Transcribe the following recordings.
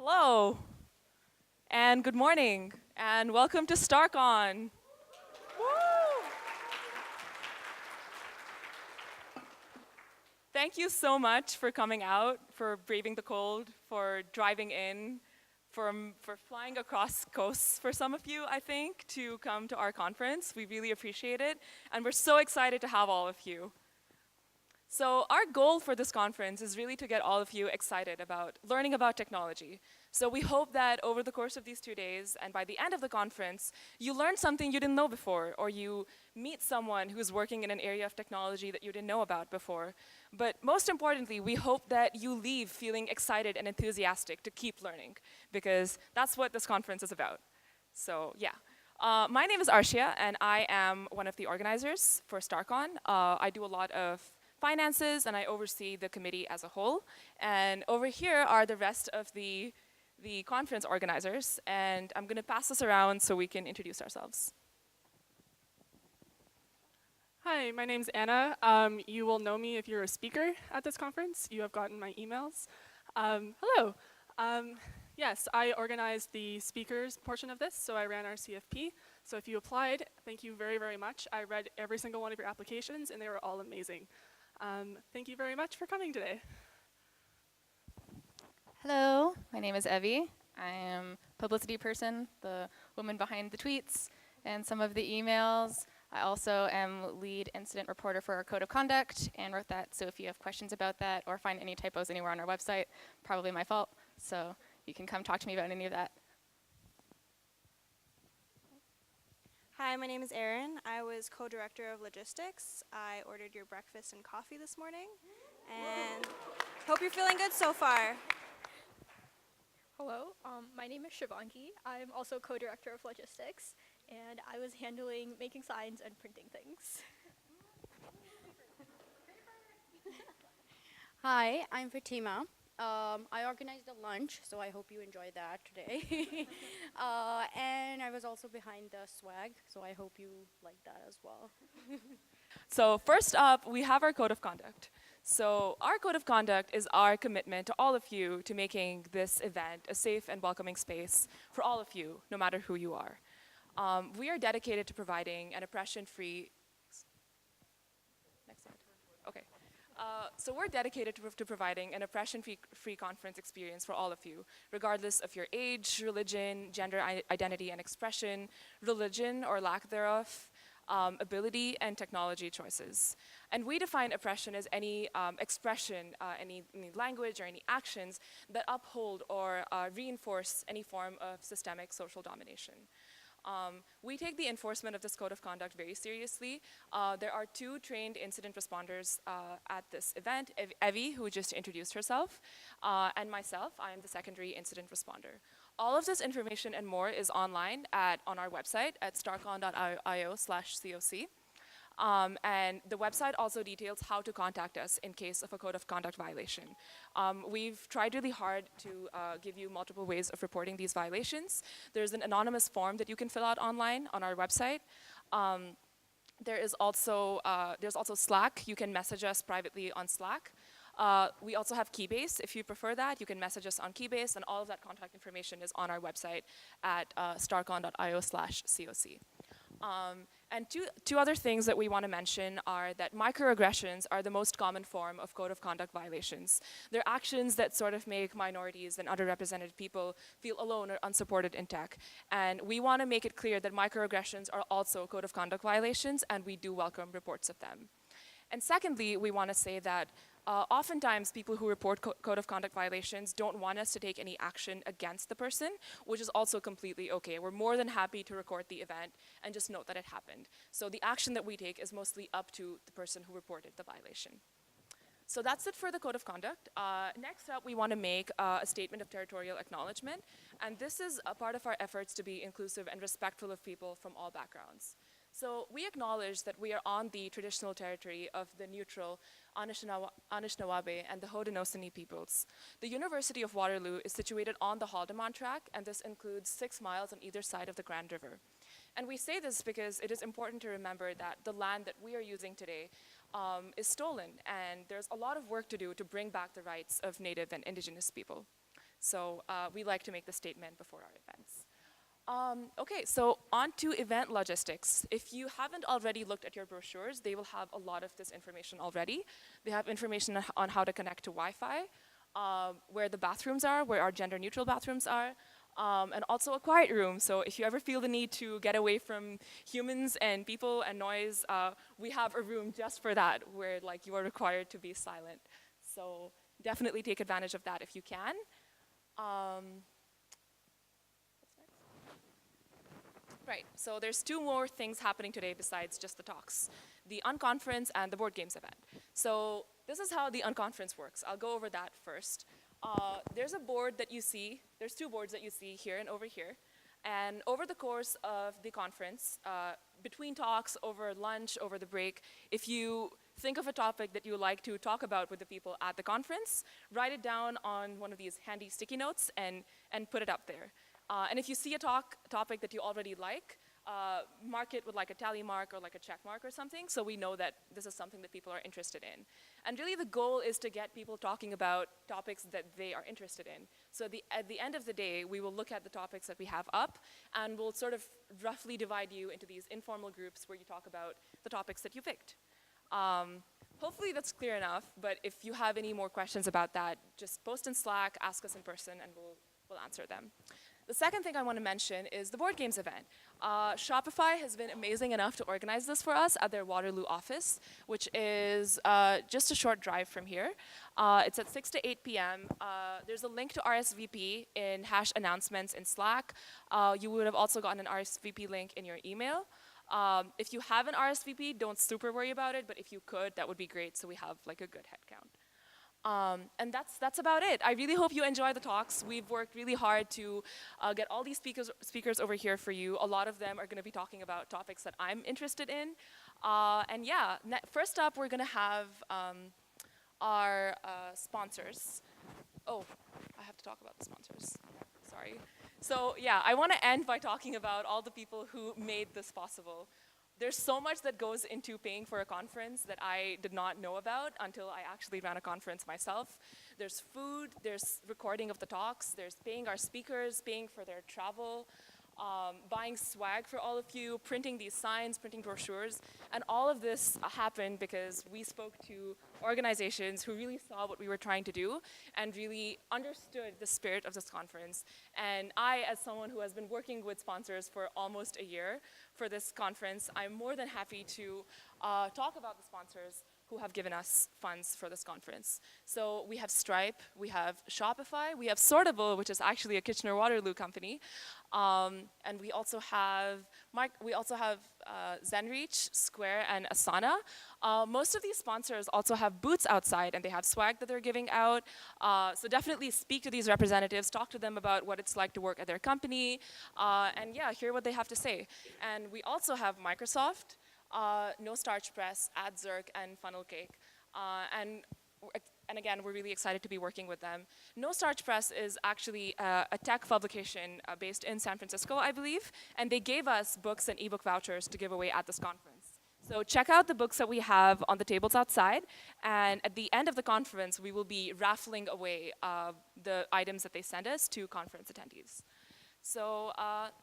Hello, and good morning, and welcome to Starcon. Woo! Thank you so much for coming out, for braving the cold, for driving in, for flying across coasts for some of you, I think, to come to our conference. We really appreciate it, and we're so excited to have all of you. So our goal for this conference is really to get all of you excited about learning about technology. So we hope that over the course of these 2 days and by the end of the conference, you learn something you didn't know before, or you meet someone who's working in an area of technology that you didn't know about before. But most importantly, we hope that you leave feeling excited and enthusiastic to keep learning, because that's what this conference is about. So yeah. My name is Arshia, and I am one of the organizers for Starcon. I do a lot of finances, and I oversee the committee as a whole. And over here are the rest of the conference organizers, and I'm going to pass this around so we can introduce ourselves. Hi, my name's Anna. You will know me if you're a speaker at this conference. You have gotten my emails. Hello. Yes, I organized the speakers portion of this, so I ran our CFP. So if you applied, thank you very, very much. I read every single one of your applications, and they were all amazing. Thank you very much for coming today. Hello, my name is Evie. I am publicity person, the woman behind the tweets and some of the emails. I also am lead incident reporter for our code of conduct and wrote that, so if you have questions about that or find any typos anywhere on our website, probably my fault, so you can come talk to me about any of that. Hi, my name is Erin. I was co-director of logistics. I ordered your breakfast and coffee this morning, and hope you're feeling good so far. Hello, my name is Shivangi. I'm also co-director of logistics, and I was handling making signs and printing things. Hi, I'm Fatima. I organized a lunch, so I hope you enjoyed that today. And I was also behind the swag, so I hope you like that as well. So first up, we have our code of conduct. So our code of conduct is our commitment to all of you to making this event a safe and welcoming space for all of you, no matter who you are. We are dedicated to providing an oppression-free. Next slide. Okay. So we're dedicated to providing an oppression-free conference experience for all of you, regardless of your age, religion, gender identity and expression, religion or lack thereof, ability, and technology choices. And we define oppression as any expression, any language or any actions that uphold or reinforce any form of systemic social domination. We take the enforcement of this code of conduct very seriously. There are 2 trained incident responders at this event, Evie, who just introduced herself, and myself. I am the secondary incident responder. All of this information and more is online on our website at starcon.io/coc. And the website also details how to contact us in case of a code of conduct violation. We've tried really hard to give you multiple ways of reporting these violations. There's an anonymous form that you can fill out online on our website. There's also Slack. You can message us privately on Slack. We also have Keybase. If you prefer that, you can message us on Keybase, and all of that contact information is on our website at starcon.io/coc. And two other things that we want to mention are that microaggressions are the most common form of code of conduct violations. They're actions that sort of make minorities and underrepresented people feel alone or unsupported in tech. And we want to make it clear that microaggressions are also code of conduct violations, and we do welcome reports of them. And secondly, we want to say that oftentimes people who report code of conduct violations don't want us to take any action against the person, which is also completely okay. We're more than happy to record the event and just note that it happened. So the action that we take is mostly up to the person who reported the violation. So that's it for the code of conduct. Next up, we want to make a statement of territorial acknowledgement. And this is a part of our efforts to be inclusive and respectful of people from all backgrounds. So we acknowledge that we are on the traditional territory of the neutral Anishinaabe and the Haudenosaunee peoples. The University of Waterloo is situated on the Haldimand Tract, and this includes 6 miles on either side of the Grand River. And we say this because it is important to remember that the land that we are using today is stolen, and there's a lot of work to do to bring back the rights of Native and Indigenous people. So we like to make the statement before our events. Okay, so on to event logistics. If you haven't already looked at your brochures, they will have a lot of this information already. They have information on how to connect to Wi-Fi, where the bathrooms are, where our gender-neutral bathrooms are, and also a quiet room. So if you ever feel the need to get away from humans and people and noise, we have a room just for that, where like you are required to be silent. So definitely take advantage of that if you can. Right, so there's two more things happening today besides just the talks. The unconference and the board games event. So this is how the unconference works. I'll go over that first. There's a board that you see, there's two boards that you see here and over here. And over the course of the conference, between talks, over lunch, over the break, if you think of a topic that you like to talk about with the people at the conference, write it down on one of these handy sticky notes and put it up there. And if you see a topic that you already like, mark it with like a tally mark or like a check mark or something, so we know that this is something that people are interested in. And really the goal is to get people talking about topics that they are interested in. So at the end of the day, we will look at the topics that we have up, and we'll sort of roughly divide you into these informal groups where you talk about the topics that you picked. Hopefully that's clear enough, but if you have any more questions about that, just post in Slack, ask us in person, and we'll answer them. The second thing I want to mention is the board games event. Shopify has been amazing enough to organize this for us at their Waterloo office, which is just a short drive from here. It's at 6 to 8 p.m. There's a link to RSVP in #announcements in Slack. You would have also gotten an RSVP link in your email. If you have an RSVP, don't super worry about it, but if you could, that would be great, so we have like a good head count. And that's about it. I really hope you enjoy the talks. We've worked really hard to get all these speakers over here for you. A lot of them are going to be talking about topics that I'm interested in. And yeah, first up, we're going to have our sponsors. Oh, I have to talk about the sponsors. Sorry. So yeah, I want to end by talking about all the people who made this possible. There's so much that goes into paying for a conference that I did not know about until I actually ran a conference myself. There's food, there's recording of the talks, there's paying our speakers, paying for their travel, buying swag for all of you, printing these signs, printing brochures, and all of this happened because we spoke to organizations who really saw what we were trying to do and really understood the spirit of this conference. And I, as someone who has been working with sponsors for almost a year for this conference, I'm more than happy to talk about the sponsors who have given us funds for this conference. So we have Stripe, we have Shopify, we have Sortable, which is actually a Kitchener-Waterloo company, and we also have Zenreach, Square, and Asana. Most of these sponsors also have booths outside, and they have swag that they're giving out. So definitely speak to these representatives, talk to them about what it's like to work at their company, and yeah, hear what they have to say. And we also have Microsoft, No Starch Press, AdZerk, and Funnel Cake. And again, we're really excited to be working with them. No Starch Press is actually a tech publication based in San Francisco, I believe, and they gave us books and ebook vouchers to give away at this conference. So check out the books that we have on the tables outside, and at the end of the conference, we will be raffling away the items that they send us to conference attendees. So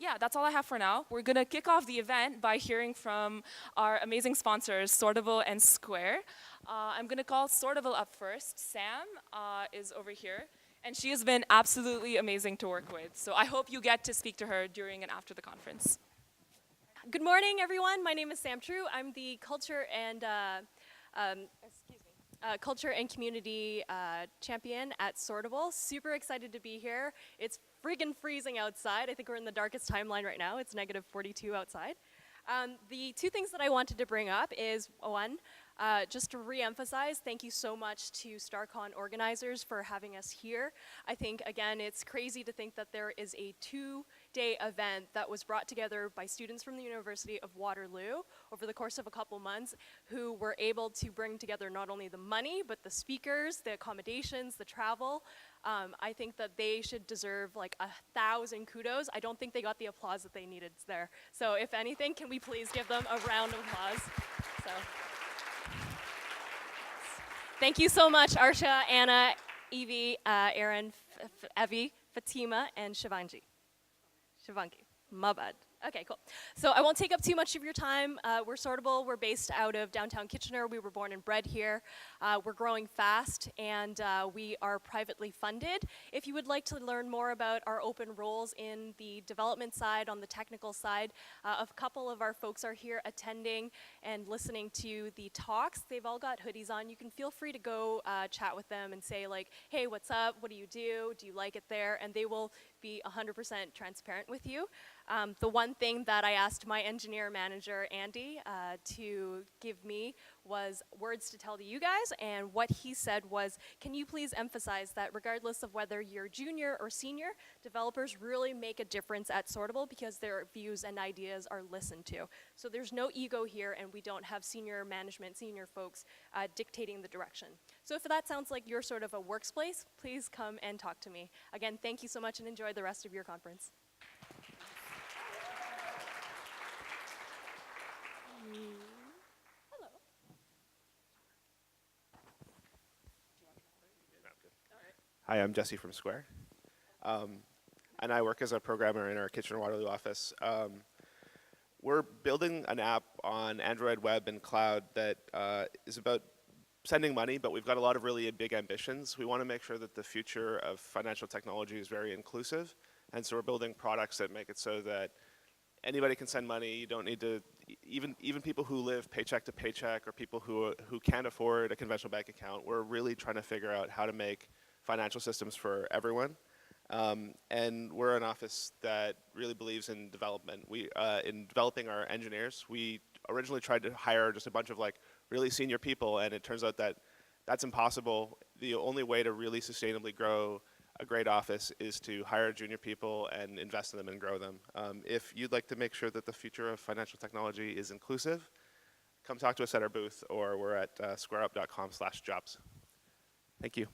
yeah, that's all I have for now. We're going to kick off the event by hearing from our amazing sponsors, Sortable and Square. I'm going to call Sortable up first. Sam is over here, and she has been absolutely amazing to work with. So I hope you get to speak to her during and after the conference. Good morning, everyone. My name is Sam True. I'm the culture and community champion at Sortable. Super excited to be here. It's friggin' freezing outside. I think we're in the darkest timeline right now. It's negative 42 outside. The two things that I wanted to bring up is, one, just to re-emphasize, thank you so much to Starcon organizers for having us here. I think, again, it's crazy to think that there is a two-day event that was brought together by students from the University of Waterloo over the course of a couple months who were able to bring together not only the money, but the speakers, the accommodations, the travel. I think that they should deserve like 1,000 kudos. I don't think they got the applause that they needed there. So if anything, can we please give them a round of applause? So. Thank you so much, Arsha, Anna, Evie, Aaron, Evie, Fatima, and Shivangi. Shivangi. My bad. Okay, cool. So I won't take up too much of your time. We're Sortable. We're based out of downtown Kitchener. We were born and bred here. We're growing fast, and we are privately funded. If you would like to learn more about our open roles in the development side, on the technical side, a couple of our folks are here attending and listening to the talks. They've all got hoodies on. You can feel free to go chat with them and say like, hey, what's up? What do you do? Do you like it there? And they will be 100% transparent with you. The one thing that I asked my engineer manager, Andy, to give me was words to tell to you guys, and what he said was, can you please emphasize that regardless of whether you're junior or senior, developers really make a difference at Sortable because their views and ideas are listened to. So there's no ego here, and we don't have senior management, senior folks dictating the direction. So if that sounds like you're sort of a workspace, please come and talk to me. Again, thank you so much, and enjoy the rest of your conference. Hi, I'm Jesse from Square. And I work as a programmer in our Kitchener-Waterloo office. We're building an app on Android web and cloud that is about sending money, but we've got a lot of really big ambitions. We want to make sure that the future of financial technology is very inclusive, and so we're building products that make it so that anybody can send money. You don't need to, even people who live paycheck to paycheck or people who can't afford a conventional bank account, we're really trying to figure out how to make financial systems for everyone. And we're an office that really believes in development. In developing our engineers, we originally tried to hire just a bunch of like really senior people, and it turns out that that's impossible. The only way to really sustainably grow a great office is to hire junior people and invest in them and grow them. If you'd like to make sure that the future of financial technology is inclusive, come talk to us at our booth, or we're at squareup.com/jobs. Thank you.